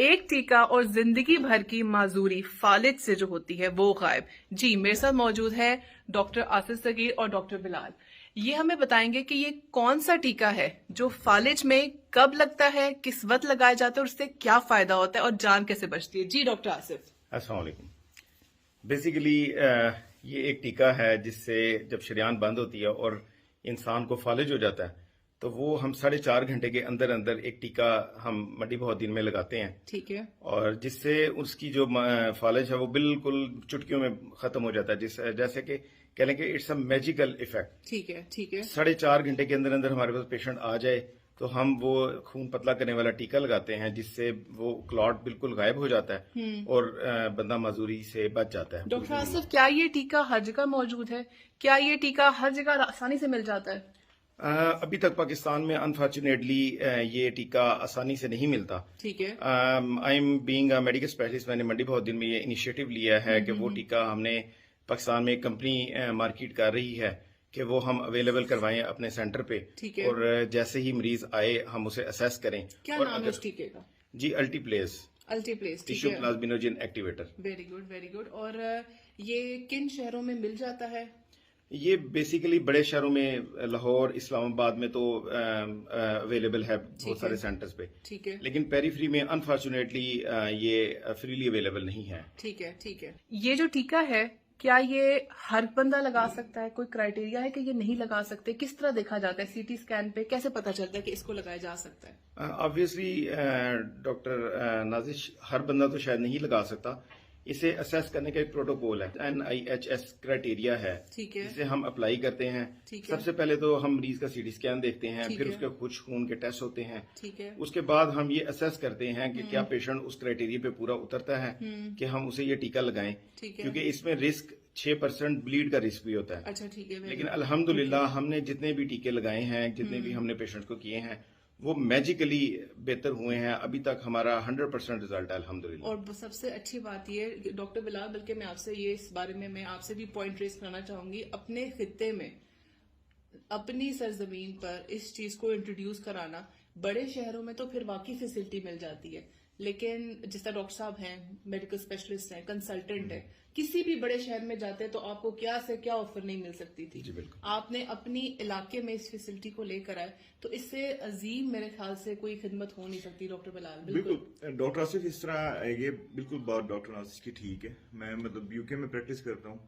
एक टीका और जिंदगी भर की माजूरी फालिज से जो होती है वो गायब। जी मेरे साथ मौजूद है डॉक्टर आसिफ सगीर और डॉक्टर बिलाल। ये हमें बताएंगे कि ये कौन सा टीका है जो फालिज में कब लगता है, किस वक्त लगाया जाता है और उससे क्या फायदा होता है और जान कैसे बचती है। जी डॉक्टर आसिफ। अस्सलाम वालेकुम। बेसिकली ये एक टीका है जिससे जब शरीयान बंद होती है और इंसान को फालिज हो जाता है तो वो हम 4.5 घंटे के अंदर अंदर एक टीका हम मंडी बहुद्दीन में लगाते हैं। ठीक है। और जिससे उसकी जो फालिज है वो बिल्कुल चुटकियों में खत्म हो जाता है, जैसे कि कह लें कि इट्स अ मैजिकल इफेक्ट। ठीक है। ठीक है। 4.5 घंटे के अंदर अंदर हमारे पास पेशेंट आ जाए तो हम वो खून पतला करने वाला टीका लगाते हैं जिससे वो क्लॉट बिल्कुल गायब हो जाता है और बंदा माजूरी से बच जाता है। डॉक्टर आसिफ, क्या ये टीका हर जगह मौजूद है? क्या ये टीका हर जगह आसानी से मिल जाता है? अभी तक पाकिस्तान में अनफॉर्चुनेटली ये टीका आसानी से नहीं मिलता। ठीक है। I am being a medical specialist, मैंने मंडी बहुद्दीन में ये इनिशिएटिव लिया है कि वो टीका हमने पाकिस्तान में एक कंपनी मार्केट कर रही है कि वो हम अवेलेबल करवाएं अपने सेंटर पे। ठीक है। और जैसे ही मरीज आए हम उसे असेस करें। क्या और नाम है उस टीके का? जी alteplase, alteplase. Tissue plasminogen activator. Very good, very good. और ये किन शहरों में मिल जाता है? ये बेसिकली बड़े शहरों में लाहौर, इस्लामाबाद में तो अवेलेबल है बहुत सारे सेंटर्स पे। ठीक है। लेकिन पेरीफ्री में अनफॉर्चुनेटली ये फ्रीली अवेलेबल नहीं है। ठीक है। ठीक है। ये जो टीका है क्या ये हर बंदा लगा सकता है? कोई क्राइटेरिया है कि ये नहीं लगा सकते? किस तरह देखा जाता है? सीटी स्कैन पे कैसे पता चलता है कि इसको लगाया जा सकता है? ऑब्वियसली डॉक्टर नाजिश, हर बंदा तो शायद नहीं लगा सकता। इसे असेस करने का एक प्रोटोकॉल है, NIHS क्राइटेरिया है। ठीक है। जिसे हम अप्लाई करते हैं। ठीक है। सबसे पहले तो हम मरीज का सीटी स्कैन देखते हैं, ठीक फिर है। उसके कुछ खून के टेस्ट होते हैं। ठीक है। उसके बाद हम ये असेस करते हैं कि क्या पेशेंट उस क्राइटेरिया पे पूरा उतरता है कि हम उसे ये टीका लगाएं। ठीक है। क्योंकि इसमें रिस्क 6% ब्लीड का रिस्क भी होता है। अच्छा, ठीक है। लेकिन अल्हम्दुलिल्लाह हमने जितने भी टीके लगाए हैं, जितने भी हमने पेशेंट को किए हैं, वो मैजिकली बेहतर हुए हैं। अभी तक हमारा 100% रिजल्ट है अल्हम्दुलिल्लाह। और सबसे अच्छी बात ये डॉक्टर बिलाल, बल्कि मैं आपसे ये इस बारे में मैं आपसे भी पॉइंट रेस करना चाहूंगी। अपने खित्ते में, अपनी सरजमीन पर इस चीज को इंट्रोड्यूस कराना, बड़े शहरों में तो फिर वाकई फैसिलिटी मिल जाती है, लेकिन जिस तरह डॉक्टर साहब हैं, मेडिकल स्पेशलिस्ट हैं, कंसल्टेंट है, किसी भी बड़े शहर में जाते हैं तो आपको क्या से क्या ऑफर नहीं मिल सकती थी। जी बिल्कुल। आपने अपनी इलाके में इस फैसिलिटी को लेकर आए तो इससे अजीम मेरे ख्याल से कोई खिदमत हो नहीं सकती। डॉक्टर बिलाल बिल्कुल डॉक्टर आसिफ, इस तरह ये बिल्कुल बात डॉक्टर आसिफ की ठीक है। मैं मतलब यूके में प्रैक्टिस करता हूँ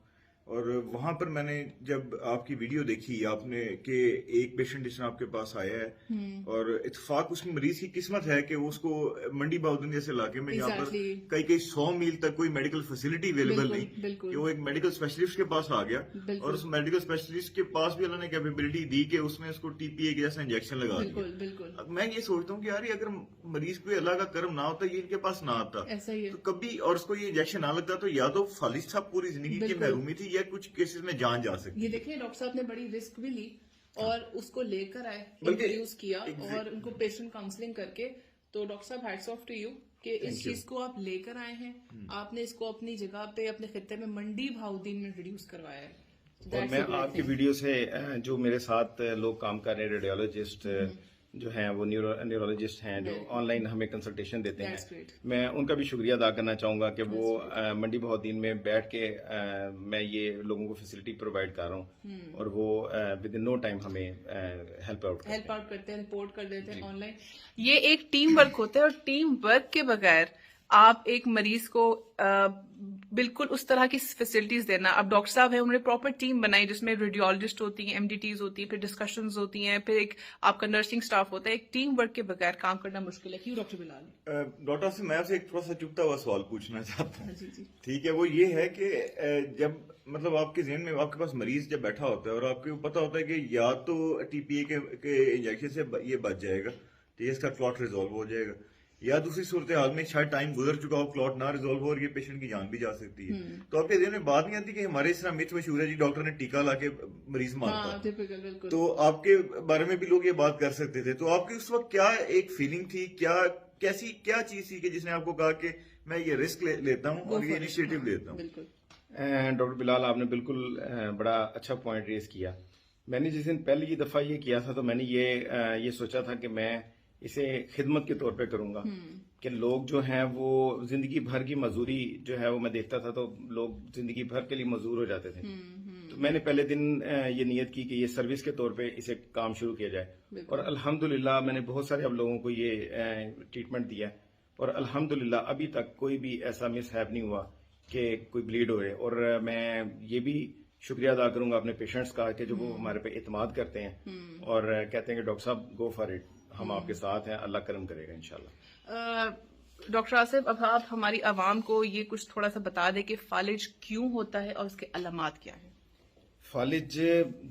और वहां पर मैंने जब आपकी वीडियो देखी आपने कि एक पेशेंट जिसने आपके पास आया है और इत्तेफाक उसकी मरीज की किस्मत है कि उसको मंडी बहुद्दीन जैसे इलाके में जहाँ पर कई 100 मील तक कोई मेडिकल फैसिलिटी अवेलेबल नहीं, कि वो एक मेडिकल स्पेशलिस्ट के पास आ गया और उस मेडिकल स्पेशलिस्ट के पास भी अल्लाह ने कैपेबिलिटी दी कि उसने उसको TPA के जैसा इंजेक्शन लगा दिया। अब मैं ये सोचता हूँ कि यार अगर मरीज को अल्लाह का करम ना होता, ये इनके पास ना आता तो कभी और उसको ये इंजेक्शन ना लगता तो या तो फालिज था, पूरी जिंदगी की महरूमी थी, या कुछ केसेस में जान जा सकती। ये देखिए डॉक्टर साहब ने बड़ी रिस्क भी ली और उसको लेकर आए, इंट्रोड्यूस किया और उनको पेशेंट काउंसलिंग करके। तो डॉक्टर साहब, हैट्स ऑफ टू यू कि इस चीज को आप लेकर आए हैं। आपने इसको अपनी जगह पे, अपने खित्ते में मंडी बहुद्दीन में इंट्रोड्यूस करवाया है। और मैं आपकी वीडियो से जो मेरे साथ लोग काम कर रहे हैं, रेडियोलॉजिस्ट जो हैं, वो न्यूरोलॉजिस्ट हैं जो ऑनलाइन हमें कंसल्टेशन देते हैं, मैं उनका भी शुक्रिया अदा करना चाहूंगा कि वो मंडी बहुद्दीन में बैठ के मैं ये लोगों को फैसिलिटी प्रोवाइड कर रहा हूँ और वो विद इन नो टाइम हमें हेल्प आउट करते हैं, रिपोर्ट कर देते हैं ऑनलाइन। ये एक टीम वर्क होता है और टीम वर्क के बगैर आप एक मरीज को बिल्कुल उस तरह की फैसिलिटीज देना। अब डॉक्टर साहब है, उन्होंने प्रॉपर टीम बनाई जिसमें रेडियोलॉजिस्ट होती हैं, MDTs होती हैं, फिर डिस्कशंस होती हैं, फिर एक आपका नर्सिंग स्टाफ होता है। एक टीम वर्क के बगैर काम करना मुश्किल है। क्यों डॉक्टर बिलाल? डॉक्टर से मैं आपसे एक थोड़ा सा चुभता हुआ सवाल पूछना चाहता हूँ। जी जी। ठीक है, वो ये है कि जब मतलब आपके ज़हन में आपके पास मरीज जब बैठा होता है और आपको पता होता है कि या तो TPA के इंजेक्शन से ये बच जाएगा, ठीक है, इसका क्लॉट रिजॉल्व हो जाएगा, या दूसरी सूरत हाल में शायद टाइम गुजर चुका हो, क्लॉट ना रिजॉल्व हो और ये पेशेंट की जान भी जा सकती है, तो आपके ध्यान में बात नहीं आती कि हमारे इस तरह मिथ मशहूर है जी, डॉक्टर ने टीका लाके मरीज मारता। तो आपके बारे में भी लोग ये बात कर सकते थे, तो आपकी उस वक्त क्या एक फीलिंग थी, क्या चीज थी कि जिसने आपको कहा कि मैं ये रिस्क लेता हूँ और ये इनिशिएटिव लेता हूँ? डॉक्टर बिलाल, आपने बिल्कुल बड़ा अच्छा पॉइंट रेज किया। मैंने जिस दिन पहली दफा ये किया था तो मैंने ये सोचा था कि मैं इसे खिदमत के तौर पे करूंगा कि लोग जो हैं वो जिंदगी भर की मजदूरी जो है वो मैं देखता था तो लोग जिंदगी भर के लिए मजदूर हो जाते थे। तो मैंने पहले दिन ये नियत की कि ये सर्विस के तौर पे इसे काम शुरू किया जाए और अल्हम्दुलिल्लाह मैंने बहुत सारे अब लोगों को ये ट्रीटमेंट दिया है और अल्हम्दुलिल्लाह अभी तक कोई भी ऐसा मिसहैप नहीं हुआ कि कोई ब्लीड हो रहे। और मैं ये भी शुक्रिया अदा करूंगा अपने पेशेंट्स का कि जो वो हमारे पे इत्मीद करते हैं और कहते हैं कि डॉक्टर साहब गो फॉर इट, हम आपके साथ हैं, अल्लाह करम करेगा इंशाल्लाह। डॉक्टर आसिफ, अब आप हमारी आवाम को ये कुछ थोड़ा सा बता दें कि फालिज क्यों होता है और उसके अलामात क्या है। फालिज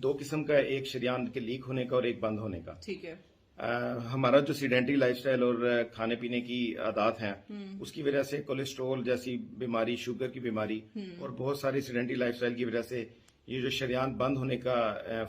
दो किस्म का है, एक शरीयान के लीक होने का और एक बंद होने का। ठीक है। हमारा जो सीडेंटरी लाइफस्टाइल और खाने पीने की आदत है उसकी वजह से कोलेस्ट्रॉल जैसी बीमारी, शुगर की बीमारी और बहुत सारी सीडेंटरी लाइफस्टाइल की वजह से ये जो शरीयान बंद होने का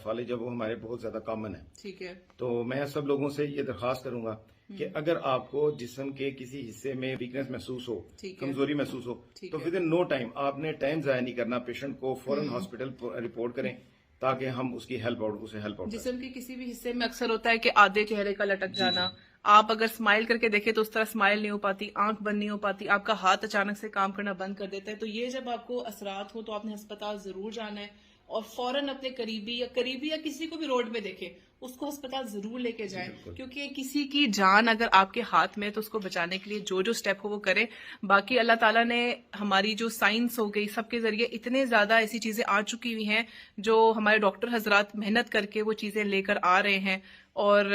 फालिज है वो हमारे बहुत ज्यादा कॉमन है। ठीक है। तो मैं सब लोगों से ये दरखास्त करूंगा कि अगर आपको जिस्म के किसी हिस्से में वीकनेस महसूस हो, कमजोरी महसूस हो, तो विद इन नो टाइम, आपने टाइम जाया नहीं करना, पेशेंट को फौरन हॉस्पिटल रिपोर्ट करें ताकि हम उसकी हेल्प आउट जिस्म के किसी भी हिस्से में अक्सर होता है कि आधे चेहरे का लटक जाना, आप अगर स्माइल करके देखें तो उस तरह स्माइल नहीं हो पाती, आंख बंद नहीं हो पाती, आपका हाथ अचानक से काम करना बंद कर देता है। तो ये जब आपको असरात हो तो आपने अस्पताल जरूर जाना है और फौरन अपने करीबी या किसी को भी रोड पे देखे उसको अस्पताल जरूर लेके जाएं, क्योंकि किसी की जान अगर आपके हाथ में है तो उसको बचाने के लिए जो जो स्टेप हो वो करें। बाकी अल्लाह ताला ने हमारी जो साइंस हो गई सबके जरिए इतने ज्यादा ऐसी चीजें आ चुकी हुई हैं जो हमारे डॉक्टर हजरात मेहनत करके वो चीजें लेकर आ रहे हैं और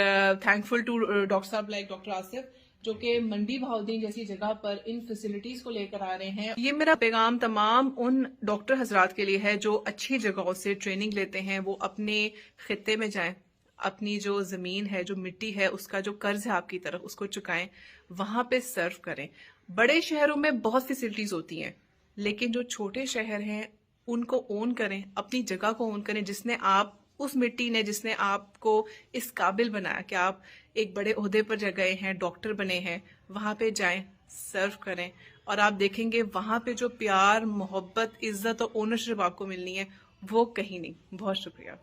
थैंकफुल टू डॉक्टर साहब लाइक डॉक्टर आसिफ जो कि मंडी बहाउद्दीन जैसी जगह पर इन फैसिलिटीज को लेकर आ रहे हैं। ये मेरा पैगाम तमाम उन डॉक्टर हजरात के लिए है जो अच्छी जगहों से ट्रेनिंग लेते हैं, वो अपने खित्ते में जाएं, अपनी जो जमीन है, जो मिट्टी है, उसका जो कर्ज है आपकी तरफ उसको चुकाएं, वहां पे सर्व करें। बड़े शहरों में बहुत फैसिलिटीज होती हैं लेकिन जो छोटे शहर हैं उनको ओन करें, अपनी जगह को ओन करें जिसने आप उस मिट्टी ने जिसने आपको इस काबिल बनाया कि आप एक बड़े ओहदे पर गए हैं, डॉक्टर बने हैं, वहां पे जाएं, सर्व करें और आप देखेंगे वहां पे जो प्यार, मोहब्बत, इज्जत और ओनरशिप आपको मिलनी है वो कहीं नहीं। बहुत शुक्रिया।